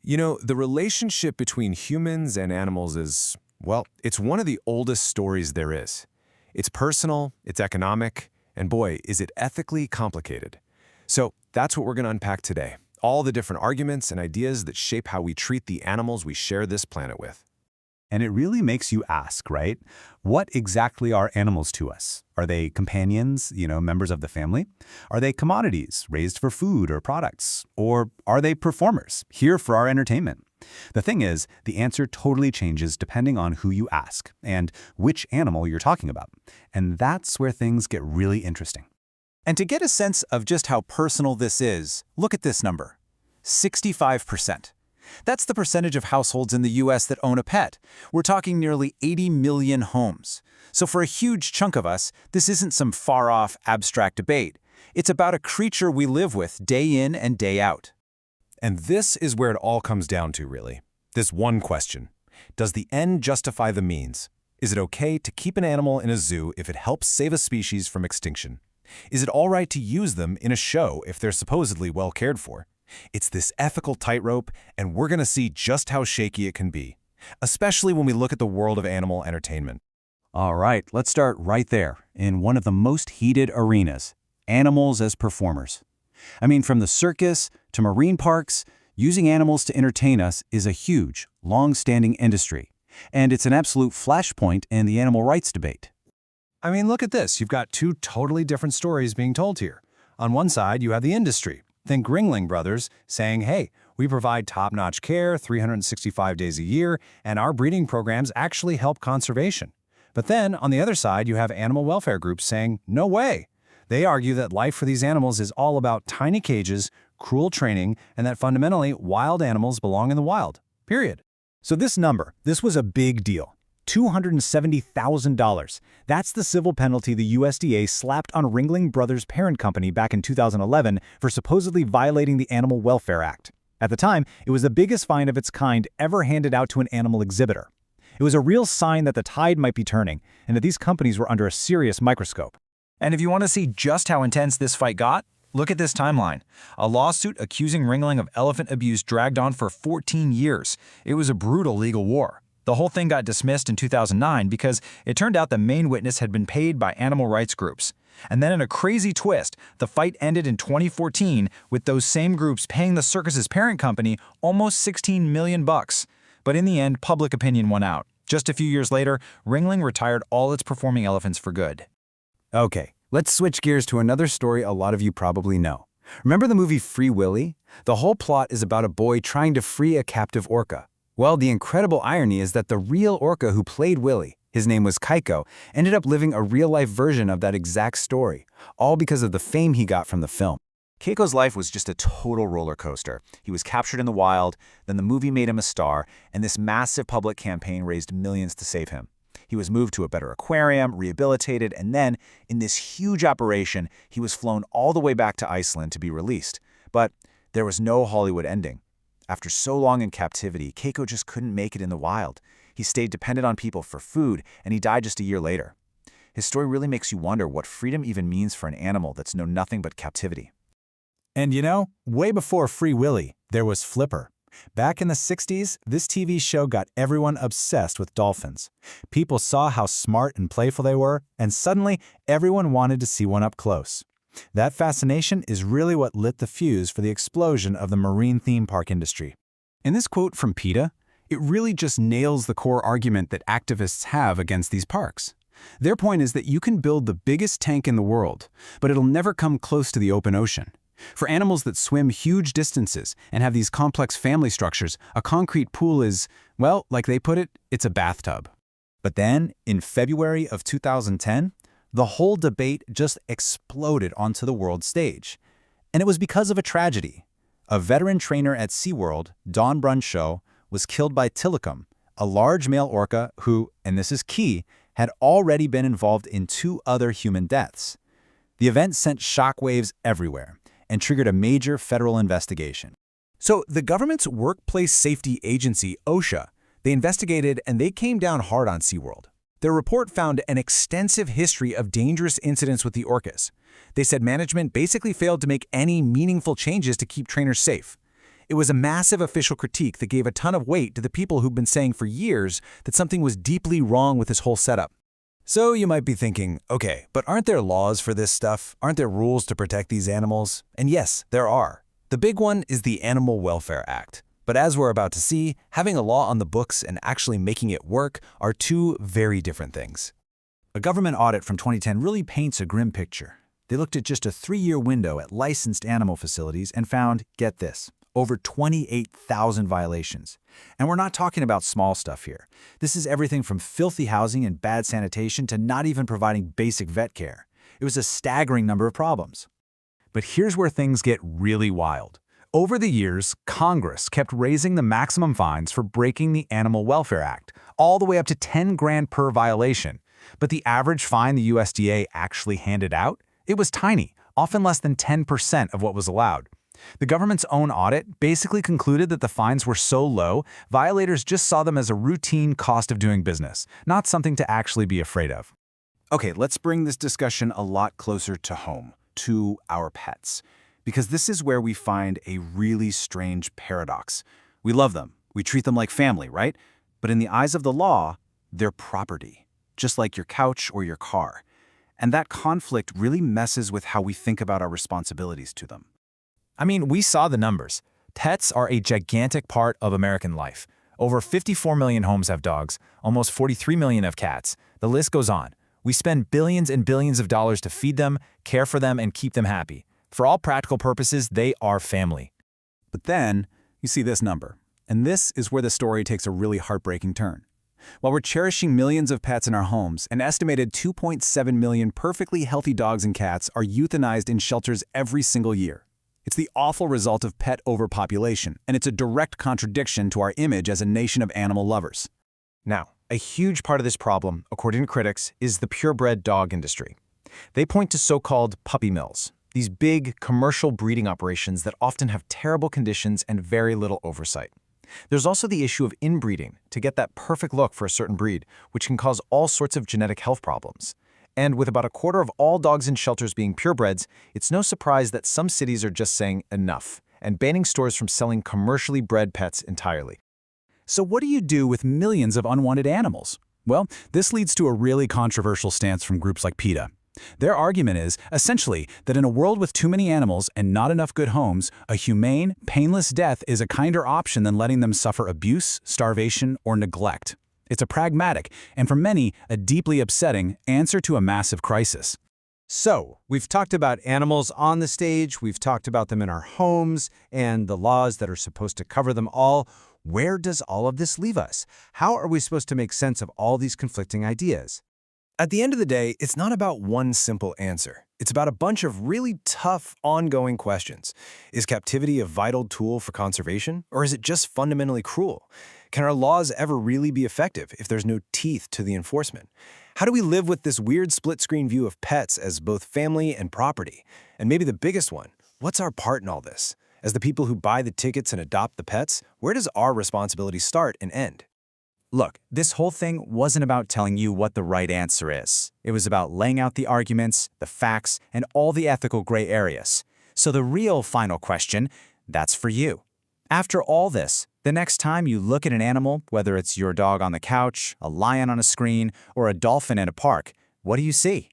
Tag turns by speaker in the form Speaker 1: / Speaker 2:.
Speaker 1: You know, the relationship between humans and animals is, well, it's one of the oldest stories there is. It's personal, it's economic, and boy, is it ethically complicated. So that's what we're going to unpack today. All the different arguments and ideas that shape how we treat the animals we share this planet with.
Speaker 2: And it really makes you ask, right? What exactly are animals to us? Are they companions, members of the family? Are they commodities raised for food or products? Or are they performers, here for our entertainment? The thing is, the answer totally changes depending on who you ask and which animal you're talking about. And that's where things get really interesting.
Speaker 3: And to get a sense of just how personal this is, look at this number: 65%. That's the percentage of households in the US that own a pet. We're talking nearly 80 million homes. So for a huge chunk of us, this isn't some far-off, abstract debate. It's about a creature we live with day in and day out.
Speaker 1: And this is where it all comes down to, really. This one question. Does the end justify the means? Is it okay to keep an animal in a zoo if it helps save a species from extinction? Is it all right to use them in a show if they're supposedly well cared for? It's this ethical tightrope, and we're going to see just how shaky it can be, especially when we look at the world of animal entertainment.
Speaker 2: All right, let's start right there, in one of the most heated arenas: animals as performers. I mean, from the circus to marine parks, using animals to entertain us is a huge, long-standing industry. And it's an absolute flashpoint in the animal rights debate.
Speaker 4: I mean, look at this. You've got two totally different stories being told here. On one side, you have the industry. Think Ringling Brothers saying, hey, we provide top-notch care 365 days a year, and our breeding programs actually help conservation. But then, on the other side, you have animal welfare groups saying, no way. They argue that life for these animals is all about tiny cages, cruel training, and that fundamentally, wild animals belong in the wild. Period.
Speaker 3: So this was a big deal. $270,000. That's the civil penalty the USDA slapped on Ringling Brothers' parent company back in 2011 for supposedly violating the Animal Welfare Act. At the time, it was the biggest fine of its kind ever handed out to an animal exhibitor. It was a real sign that the tide might be turning and that these companies were under a serious microscope. And if you want to see just how intense this fight got, look at this timeline. A lawsuit accusing Ringling of elephant abuse dragged on for 14 years. It was a brutal legal war. The whole thing got dismissed in 2009 because it turned out the main witness had been paid by animal rights groups. And then in a crazy twist, the fight ended in 2014 with those same groups paying the circus's parent company almost $16 million. But in the end, public opinion won out. Just a few years later, Ringling retired all its performing elephants for good.
Speaker 2: Okay, let's switch gears to another story a lot of you probably know. Remember the movie Free Willy? The whole plot is about a boy trying to free a captive orca. Well, the incredible irony is that the real orca who played Willy, his name was Keiko, ended up living a real-life version of that exact story, all because of the fame he got from the film.
Speaker 3: Keiko's life was just a total roller coaster. He was captured in the wild, then the movie made him a star, and this massive public campaign raised millions to save him. He was moved to a better aquarium, rehabilitated, and then, in this huge operation, he was flown all the way back to Iceland to be released. But there was no Hollywood ending. After so long in captivity, Keiko just couldn't make it in the wild. He stayed dependent on people for food, and he died just a year later. His story really makes you wonder what freedom even means for an animal that's known nothing but captivity.
Speaker 4: And way before Free Willy, there was Flipper. Back in the 60s, this TV show got everyone obsessed with dolphins. People saw how smart and playful they were, and suddenly everyone wanted to see one up close. That fascination is really what lit the fuse for the explosion of the marine theme park industry.
Speaker 2: In this quote from PETA, it really just nails the core argument that activists have against these parks. Their point is that you can build the biggest tank in the world, but it'll never come close to the open ocean. For animals that swim huge distances and have these complex family structures, a concrete pool is, well, like they put it, it's a bathtub.
Speaker 3: But then, in February of 2010, the whole debate just exploded onto the world stage. And it was because of a tragedy. A veteran trainer at SeaWorld, Don Brunshaw, was killed by Tilikum, a large male orca who, and this is key, had already been involved in 2 other human deaths. The event sent shockwaves everywhere and triggered a major federal investigation. So the government's Workplace Safety Agency, OSHA, they investigated and they came down hard on SeaWorld. Their report found an extensive history of dangerous incidents with the orcas. They said management basically failed to make any meaningful changes to keep trainers safe. It was a massive official critique that gave a ton of weight to the people who'd been saying for years that something was deeply wrong with this whole setup.
Speaker 1: So you might be thinking, okay, but aren't there laws for this stuff? Aren't there rules to protect these animals? And yes, there are. The big one is the Animal Welfare Act. But as we're about to see, having a law on the books and actually making it work are two very different things.
Speaker 3: A government audit from 2010 really paints a grim picture. They looked at just a 3-year window at licensed animal facilities and found, get this, over 28,000 violations. And we're not talking about small stuff here. This is everything from filthy housing and bad sanitation to not even providing basic vet care. It was a staggering number of problems. But here's where things get really wild. Over the years, Congress kept raising the maximum fines for breaking the Animal Welfare Act, all the way up to 10 grand per violation. But the average fine the USDA actually handed out? It was tiny, often less than 10% of what was allowed. The government's own audit basically concluded that the fines were so low, violators just saw them as a routine cost of doing business, not something to actually be afraid of.
Speaker 1: Okay, let's bring this discussion a lot closer to home, to our pets. Because this is where we find a really strange paradox. We love them. We treat them like family, right? But in the eyes of the law, they're property, just like your couch or your car. And that conflict really messes with how we think about our responsibilities to them.
Speaker 3: I mean, we saw the numbers. Pets are a gigantic part of American life. Over 54 million homes have dogs, almost 43 million have cats. The list goes on. We spend billions and billions of dollars to feed them, care for them, and keep them happy. For all practical purposes, they are family.
Speaker 1: But then, you see this number. And this is where the story takes a really heartbreaking turn. While we're cherishing millions of pets in our homes, an estimated 2.7 million perfectly healthy dogs and cats are euthanized in shelters every single year. It's the awful result of pet overpopulation, and it's a direct contradiction to our image as a nation of animal lovers.
Speaker 3: Now, a huge part of this problem, according to critics, is the purebred dog industry. They point to so-called puppy mills, these big commercial breeding operations that often have terrible conditions and very little oversight. There's also the issue of inbreeding to get that perfect look for a certain breed, which can cause all sorts of genetic health problems. And with about a quarter of all dogs in shelters being purebreds, it's no surprise that some cities are just saying enough and banning stores from selling commercially bred pets entirely.
Speaker 1: So what do you do with millions of unwanted animals? Well, this leads to a really controversial stance from groups like PETA. Their argument is, essentially, that in a world with too many animals and not enough good homes, a humane, painless death is a kinder option than letting them suffer abuse, starvation, or neglect. It's a pragmatic, and for many, a deeply upsetting, answer to a massive crisis.
Speaker 5: So, we've talked about animals on the stage, we've talked about them in our homes, and the laws that are supposed to cover them all. Where does all of this leave us? How are we supposed to make sense of all these conflicting ideas?
Speaker 1: At the end of the day, it's not about one simple answer. It's about a bunch of really tough, ongoing questions. Is captivity a vital tool for conservation, or is it just fundamentally cruel? Can our laws ever really be effective if there's no teeth to the enforcement? How do we live with this weird split-screen view of pets as both family and property? And maybe the biggest one, what's our part in all this? As the people who buy the tickets and adopt the pets, where does our responsibility start and end?
Speaker 3: Look, this whole thing wasn't about telling you what the right answer is. It was about laying out the arguments, the facts, and all the ethical gray areas. So the real final question, that's for you. After all this, the next time you look at an animal, whether it's your dog on the couch, a lion on a screen, or a dolphin in a park, what do you see?